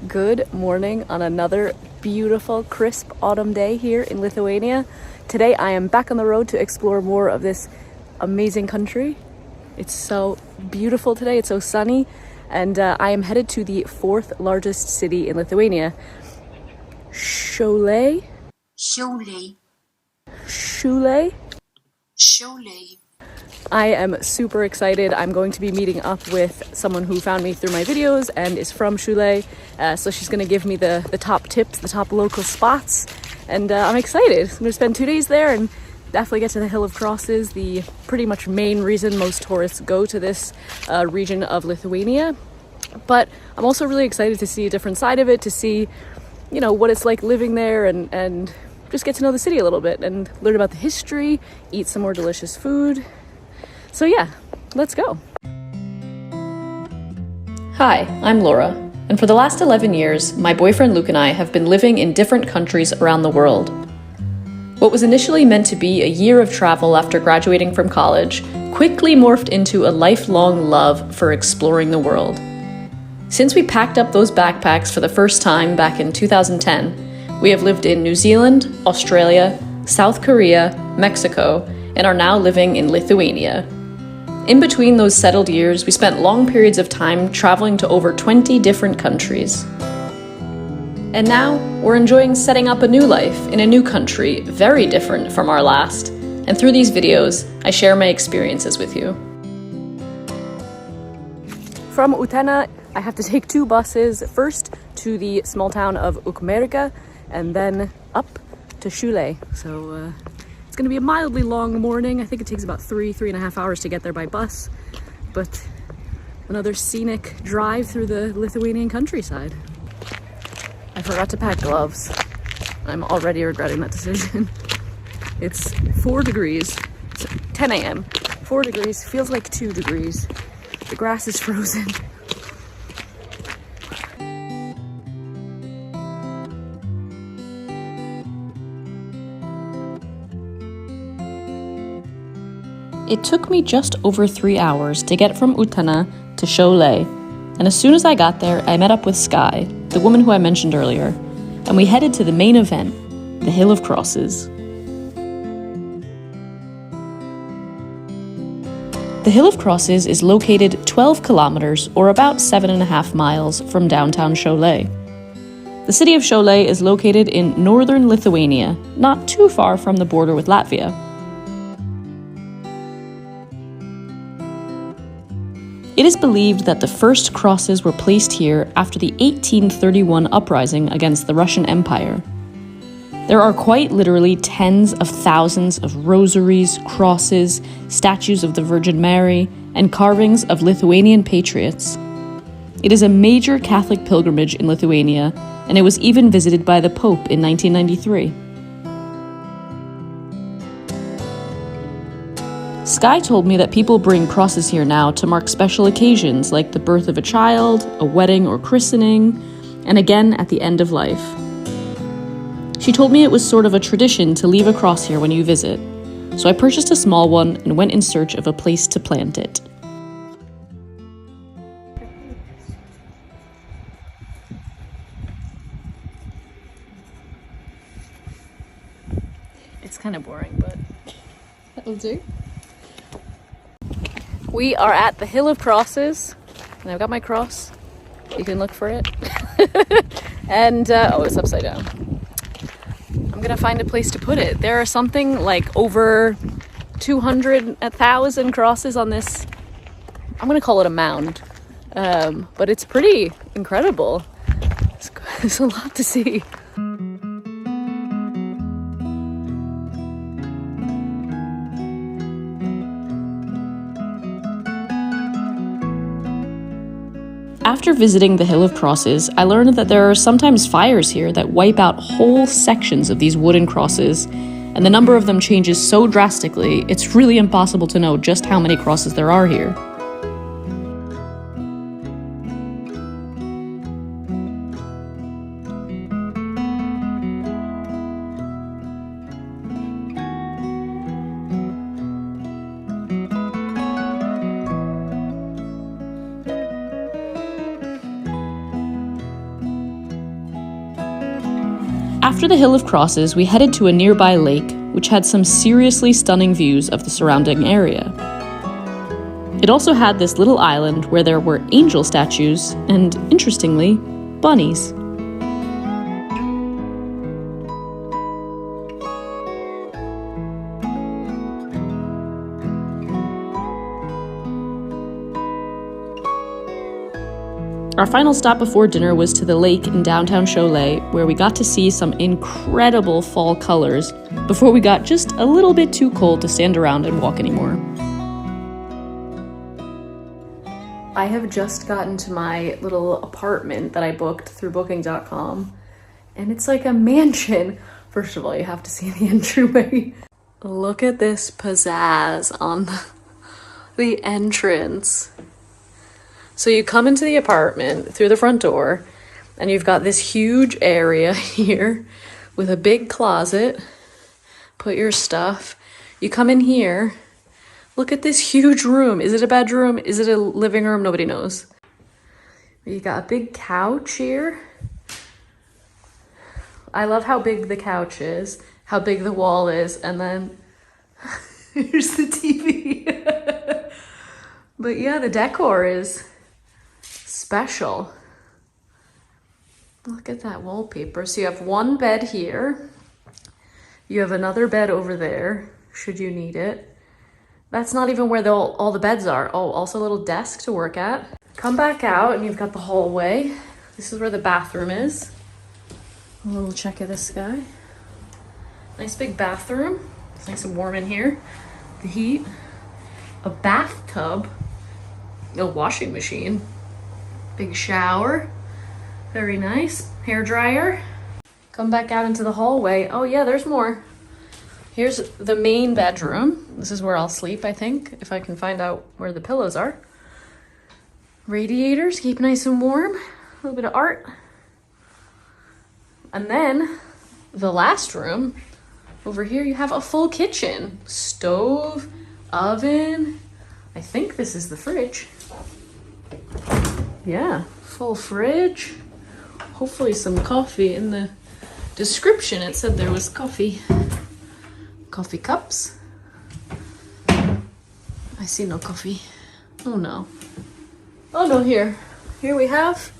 Good morning on another beautiful, crisp autumn day here in Lithuania. Today I am back on the road to explore more of this amazing country. It's so beautiful today, it's so sunny, and I am headed to the fourth largest city in Lithuania, Siauliai. I am super excited. I'm going to be meeting up with someone who found me through my videos and is from Siauliai. So she's going to give me the top tips, the top local spots. And I'm excited. I'm going to spend 2 days there and definitely get to the Hill of Crosses, the pretty much main reason most tourists go to this region of Lithuania. But I'm also really excited to see a different side of it, to see, you know, what it's like living there and just get to know the city a little bit and learn about the history, eat some more delicious food. So yeah, let's go. Hi, I'm Laura, and for the last 11 years, my boyfriend Luke and I have been living in different countries around the world. What was initially meant to be a year of travel after graduating from college quickly morphed into a lifelong love for exploring the world. Since we packed up those backpacks for the first time back in 2010, we have lived in New Zealand, Australia, South Korea, Mexico, and are now living in Lithuania. In between those settled years, we spent long periods of time traveling to over 20 different countries. And now, we're enjoying setting up a new life in a new country, very different from our last. And through these videos, I share my experiences with you. From Utena, I have to take 2 buses, first to the small town of Ukmergė, and then up to Siauliai. So it's going to be a mildly long morning. I think it takes about 3.5 hours to get there by bus, but another scenic drive through the Lithuanian countryside. I forgot to pack gloves. I'm already regretting that decision. It's 4 degrees. It's 10 a.m. 4 degrees. Feels like 2 degrees. The grass is frozen. It took me just over 3 hours to get from Utena to Siauliai, and as soon as I got there, I met up with Sky, the woman who I mentioned earlier, and we headed to the main event, the Hill of Crosses. The Hill of Crosses is located 12 kilometers, or about 7.5 miles, from downtown Siauliai. The city of Siauliai is located in northern Lithuania, not too far from the border with Latvia. It is believed that the first crosses were placed here after the 1831 uprising against the Russian Empire. There are quite literally tens of thousands of rosaries, crosses, statues of the Virgin Mary, and carvings of Lithuanian patriots. It is a major Catholic pilgrimage in Lithuania, and it was even visited by the Pope in 1993. Sky told me that people bring crosses here now to mark special occasions like the birth of a child, a wedding or christening, and again at the end of life. She told me it was sort of a tradition to leave a cross here when you visit, so I purchased a small one and went in search of a place to plant it. It's kind of boring, but that'll do. We are at the Hill of Crosses, and I've got my cross. You can look for it. And, oh, it's upside down. I'm gonna find a place to put it. There are something like over 1,000 crosses on this, I'm gonna call it a mound. But it's pretty incredible. There's a lot to see. After visiting the Hill of Crosses, I learned that there are sometimes fires here that wipe out whole sections of these wooden crosses, and the number of them changes so drastically, it's really impossible to know just how many crosses there are here. After the Hill of Crosses, we headed to a nearby lake, which had some seriously stunning views of the surrounding area. It also had this little island where there were angel statues and, interestingly, bunnies. Our final stop before dinner was to the lake in downtown Siauliai, where we got to see some incredible fall colors before we got just a little bit too cold to stand around and walk anymore. I have just gotten to my little apartment that I booked through booking.com, and it's like a mansion. First of all, you have to see the entryway. Look at this pizzazz on the entrance. So you come into the apartment through the front door, and you've got this huge area here with a big closet. Put your stuff. You come in here. Look at this huge room. Is it a bedroom? Is it a living room? Nobody knows. You got a big couch here. I love how big the couch is, how big the wall is, and then here's the TV. But yeah, the decor is special. Look at that wallpaper. So you have one bed here. You have another bed over there, should you need it. That's not even where all the beds are. Oh, also a little desk to work at. Come back out and you've got the hallway. This is where the bathroom is. A little check of this guy. Nice big bathroom. It's nice and warm in here. The heat. A bathtub. A washing machine. Big shower. Very nice. Hair dryer. Come back out into the hallway. Oh yeah, there's more. Here's the main bedroom. This is where I'll sleep, I think, if I can find out where the pillows are. Radiators, keep nice and warm. A little bit of art. And then the last room, over here you have a full kitchen. Stove, oven. I think this is the fridge. Yeah, full fridge. Hopefully some coffee. In the description it said there was coffee. Coffee cups. I see no coffee. Oh no. Oh no, here we have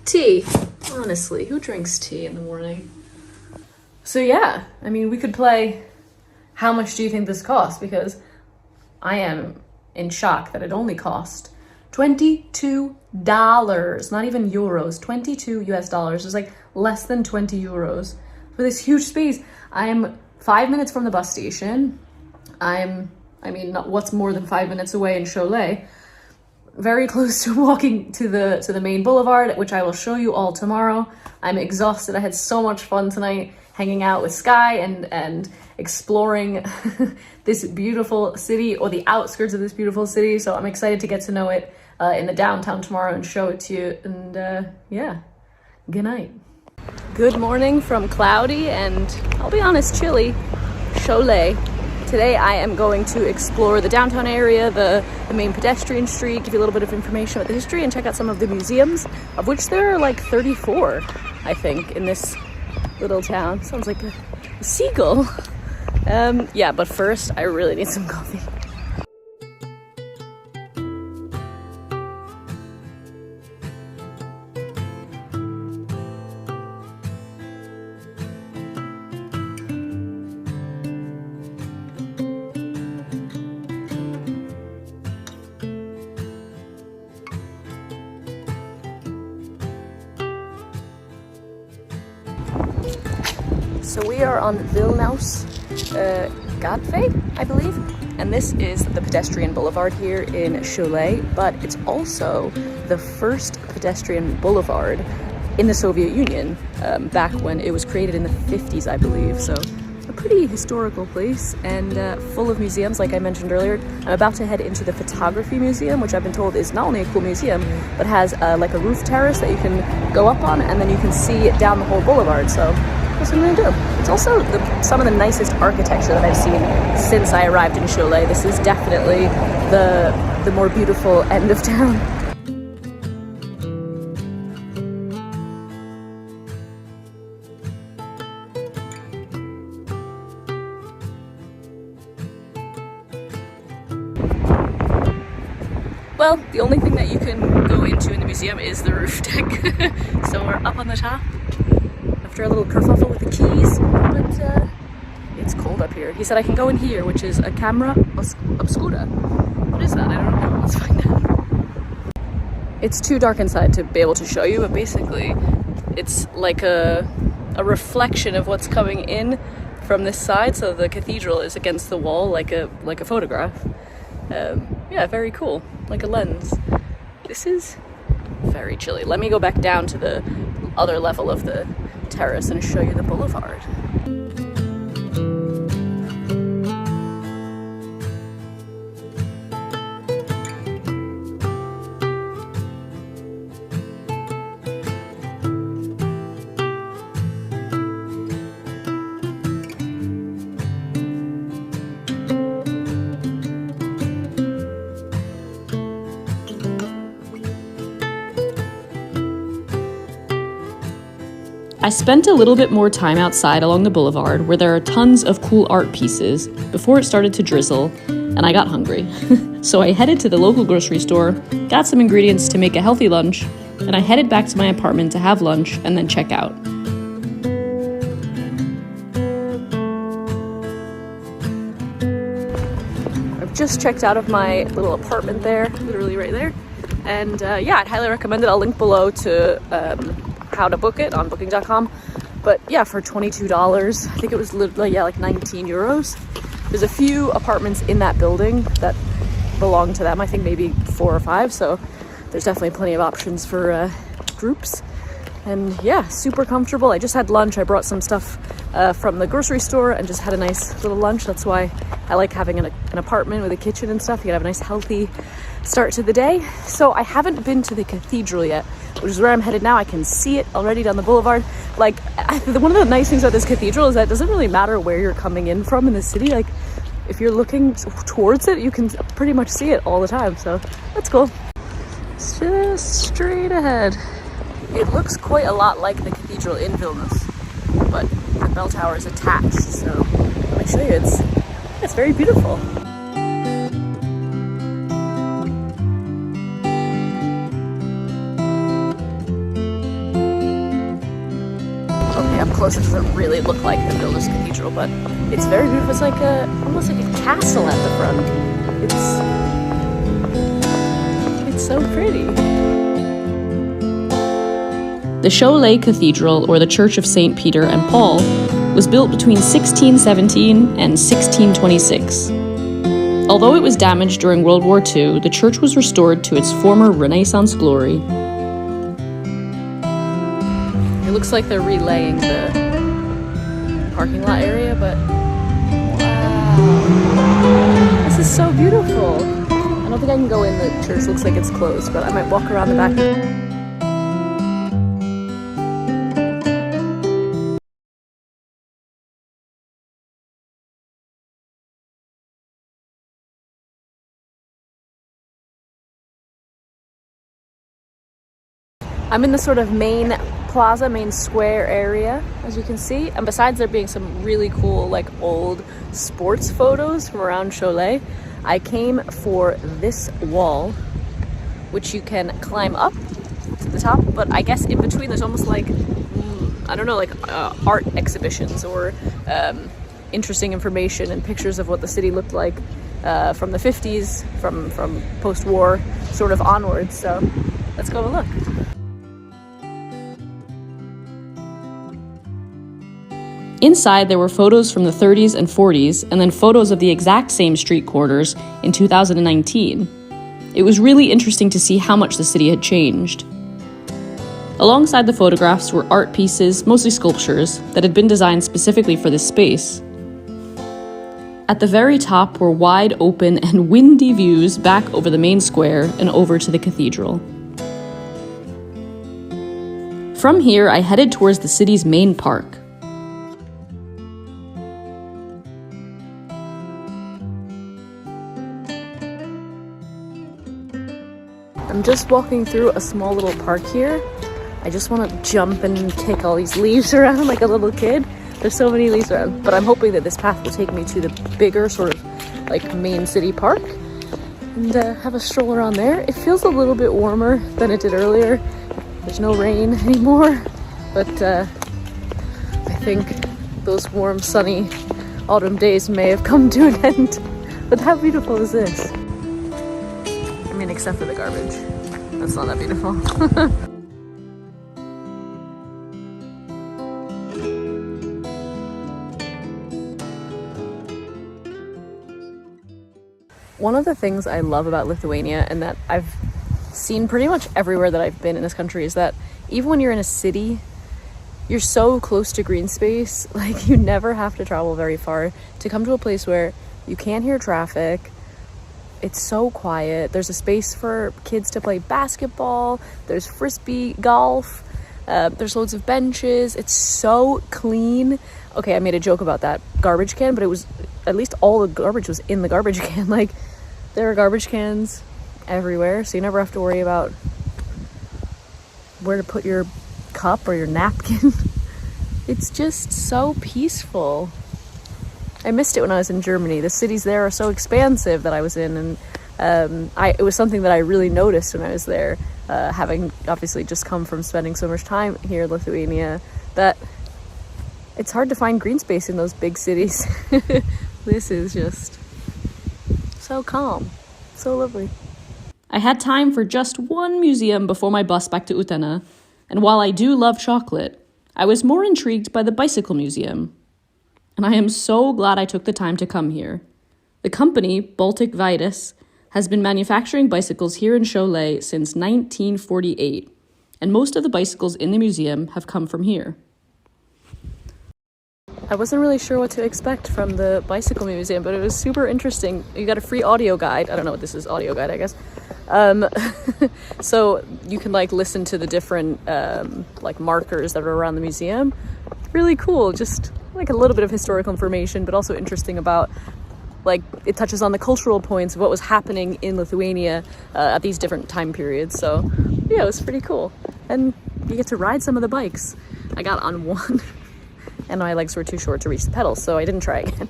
tea. Honestly, who drinks tea in the morning? So yeah, I mean, we could play how much do you think this cost, because I am in shock that it only cost $22, not even euros, 22 US dollars. It's like less than 20 euros for this huge space. I'm 5 minutes from the bus station. What's more than 5 minutes away in Siauliai. Very close to walking to the main boulevard, which I will show you all tomorrow. I'm exhausted. I had so much fun tonight hanging out with Sky and exploring this beautiful city, or the outskirts of this beautiful city. So I'm excited to get to know it in the downtown tomorrow and show it to you. And yeah, good night. Good morning from cloudy and, I'll be honest, chilly Siauliai. Today I am going to explore the downtown area, the main pedestrian street, give you a little bit of information about the history, and check out some of the museums, of which there are like 34, I think, in this little town. Sounds like a seagull. Yeah, but first I really need some coffee. So we are on Vilnius Gatvei, I believe, and this is the pedestrian boulevard here in Siauliai, but it's also the first pedestrian boulevard in the Soviet Union, back when it was created in the 50s, I believe. So a pretty historical place and full of museums, like I mentioned earlier. I'm about to head into the photography museum, which I've been told is not only a cool museum, but has like a roof terrace that you can go up on, and then you can see down the whole boulevard. So that's what I'm gonna do. It's also some of the nicest architecture that I've seen since I arrived in Siauliai. This is definitely the more beautiful end of town. Well, the only thing that you can go into in the museum is the roof deck. So we're up on the top after a little kerfuffle with the keys, but it's cold up here. He said I can go in here, which is a camera obscura. What is that? I don't know. Let's find out. It's too dark inside to be able to show you, but basically it's like a reflection of what's coming in from this side. So the cathedral is against the wall like a photograph. Yeah, very cool, like a lens. This is very chilly. Let me go back down to the other level of the terrace and show you the boulevard. I spent a little bit more time outside along the boulevard where there are tons of cool art pieces before it started to drizzle and I got hungry. So I headed to the local grocery store, got some ingredients to make a healthy lunch, and I headed back to my apartment to have lunch and then check out. I've just checked out of my little apartment there, literally right there. And yeah, I'd highly recommend it. I'll link below to how to book it on booking.com. But yeah, for $22, I think it was like 19 euros. There's a few apartments in that building that belong to them. I think maybe 4 or 5. So there's definitely plenty of options for groups. And yeah, super comfortable. I just had lunch. I brought some stuff from the grocery store and just had a nice little lunch. That's why I like having an apartment with a kitchen and stuff. You can have a nice healthy start to the day. So I haven't been to the cathedral yet, which is where I'm headed now. I can see it already down the boulevard. Like, one of the nice things about this cathedral is that it doesn't really matter where you're coming in from in the city. Like, if you're looking towards it, you can pretty much see it all the time. So that's cool. It's just straight ahead. It looks quite a lot like the cathedral in Vilnius, but the bell tower is attached. So let me show you. It's very beautiful. Up close, it doesn't really look like the Vilnius Cathedral, but it's very beautiful. It's like almost like a castle at the front. It's so pretty. The Siauliai Cathedral, or the Church of St. Peter and Paul, was built between 1617 and 1626. Although it was damaged during World War II, the church was restored to its former Renaissance glory. It looks like they're relaying the parking lot area, but wow, this is so beautiful. I don't think I can go in. The church looks like it's closed, but I might walk around the back. I'm in the sort of main plaza, main square area, as you can see. And besides there being some really cool, like, old sports photos from around Siauliai, I came for this wall, which you can climb up to the top. But I guess in between there's almost like, I don't know, like art exhibitions or interesting information and pictures of what the city looked like from the 50s, from post-war sort of onwards. So let's go have a look. Inside, there were photos from the 30s and 40s, and then photos of the exact same street corners in 2019. It was really interesting to see how much the city had changed. Alongside the photographs were art pieces, mostly sculptures, that had been designed specifically for this space. At the very top were wide open and windy views back over the main square and over to the cathedral. From here, I headed towards the city's main park. I'm just walking through a small little park here. I just want to jump and kick all these leaves around like a little kid. There's so many leaves around, but I'm hoping that this path will take me to the bigger sort of like main city park. and have a stroll around there. It feels a little bit warmer than it did earlier. There's no rain anymore, but I think those warm, sunny autumn days may have come to an end. But how beautiful is this? I mean, except for the garbage. That's not that beautiful. One of the things I love about Lithuania, and that I've seen pretty much everywhere that I've been in this country, is that even when you're in a city, you're so close to green space. Like, you never have to travel very far to come to a place where you can't hear traffic. It's so quiet. There's a space for kids to play basketball. There's frisbee golf. There's loads of benches. It's so clean. Okay, I made a joke about that garbage can, but it was, at least all the garbage was in the garbage can. Like, there are garbage cans everywhere, so you never have to worry about where to put your cup or your napkin. It's just so peaceful. I missed it when I was in Germany. The cities there are so expansive that I was in, and it was something that I really noticed when I was there, having obviously just come from spending so much time here in Lithuania, that it's hard to find green space in those big cities. This is just so calm, so lovely. I had time for just one museum before my bus back to Utena, and while I do love chocolate, I was more intrigued by the bicycle museum. And I am so glad I took the time to come here. The company, Baltic Vitus, has been manufacturing bicycles here in Siauliai since 1948, and most of the bicycles in the museum have come from here. I wasn't really sure what to expect from the bicycle museum, but it was super interesting. You got a free audio guide. I don't know what this is, audio guide, I guess. So you can like listen to the different like markers that are around the museum. Really cool, just like a little bit of historical information, but also interesting about, like, it touches on the cultural points of what was happening in Lithuania at these different time periods. So yeah, it was pretty cool. And you get to ride some of the bikes. I got on one and my legs were too short to reach the pedals, so I didn't try again.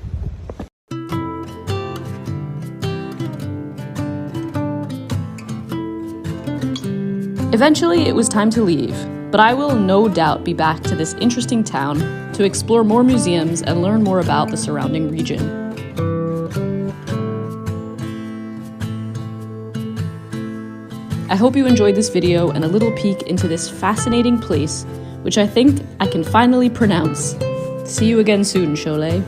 Eventually, it was time to leave, but I will no doubt be back to this interesting town to explore more museums and learn more about the surrounding region. I hope you enjoyed this video and a little peek into this fascinating place, which I think I can finally pronounce. See you again soon, Siauliai.